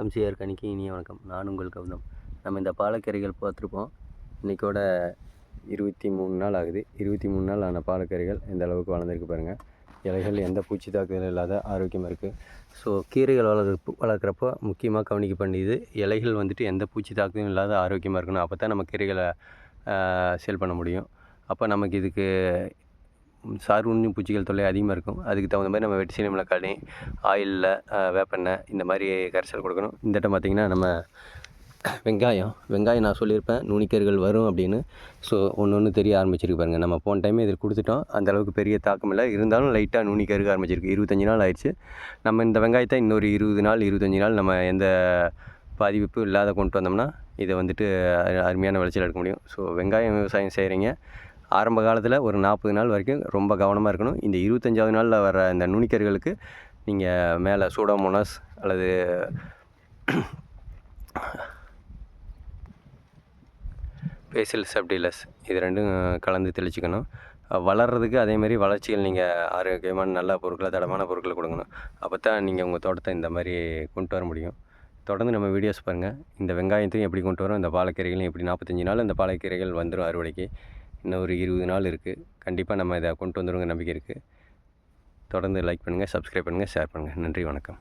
MCR கணிக்கு இனிய வணக்கம். நான் உங்கள் கௌதம். நம்ம இந்த பாலக்கீரைகள் பார்த்துருப்போம். இன்றைக்கோட 23 நாள் ஆகுது. 23 நாள் ஆன பாலக்கீரைகள் எந்த அளவுக்கு வளர்ந்துருக்கு பாருங்கள். இலைகள் எந்த பூச்சி தாக்குதலும் இல்லாத ஆரோக்கியமாக இருக்குது. ஸோ கீரைகள் வளர்க்குறப்போ முக்கியமாக கவனிக்க வேண்டியது இலைகள் வந்துட்டு எந்த பூச்சி தாக்குதலும் இல்லாத ஆரோக்கியமாக இருக்கணும். அப்போ தான் நம்ம கீரைகளை சேல் பண்ண முடியும். அப்போ நமக்கு இதுக்கு சார் உறிஞ்சும் பூச்சிகள் தொல்லை அதிகமாக இருக்கும். அதுக்கு தகுந்த மாதிரி நம்ம வெட்டிசீனி மிளகாய் ஆயிலில் வேப்பெண்ணெய் இந்த மாதிரி கரைசல் கொடுக்கணும். இந்த டைம் பார்த்திங்கன்னா நம்ம வெங்காயம் நான் சொல்லியிருப்பேன் நுனிக்கீரைகள் வரும் அப்படின்னு. ஸோ ஒன்று தெரிய ஆரம்பிச்சிருக்கு பாருங்கள். நம்ம போன டைம் இதில் கொடுத்துட்டோம். அந்தளவுக்கு பெரிய தாக்கம் இல்லை, இருந்தாலும் லைட்டாக நுனிக்கருக ஆரம்பிச்சிருக்கு. 25 நாள் ஆயிடுச்சு. நம்ம இந்த வெங்காயத்தை இன்னொரு 20 நாள் 25 நாள் நம்ம எந்த பாதிப்பு இல்லாத கொண்டு வந்தோம்னா இதை வந்துட்டு அருமையான விளைச்சல் எடுக்க முடியும். ஸோ வெங்காயம் விவசாயம் செய்கிறீங்க, ஆரம்ப காலத்தில் ஒரு 40 நாள் வரைக்கும் ரொம்ப கவனமாக இருக்கணும். இந்த 25வது நாளில் வர இந்த நுனிக்கருகளுக்கு நீங்கள் மேலே சூடோமோனாஸ் அல்லது பேசில் சப்டிலஸ் இது ரெண்டும் கலந்து தெளிச்சிக்கணும். வளர்கிறதுக்கு அதேமாதிரி வளர்ச்சிகள் நீங்கள் ஆரோக்கியமான நல்ல பொருட்களை தடமான பொருட்களை கொடுக்கணும். அப்போ தான் நீங்கள் உங்கள் தோட்டத்தை இந்த மாதிரி கொண்டு வர முடியும். தொடர்ந்து நம்ம வீடியோஸ் பாருங்கள். இந்த வெங்காயத்தையும் எப்படி கொண்டு வரோம், இந்த பாலக்கீரைகளையும் எப்படி 45 நாள் இந்த பாலக்கீரைகள் வந்துடும் அறுவடைக்கு. இன்னும் ஒரு 20 நாள் இருக்குது. கண்டிப்பாக நம்ம இதை கொண்டு வந்துடுங்க நம்பிக்கை இருக்குது. தொடர்ந்து லைக் பண்ணுங்கள், சப்ஸ்கிரைப் பண்ணுங்கள், ஷேர் பண்ணுங்கள். நன்றி, வணக்கம்.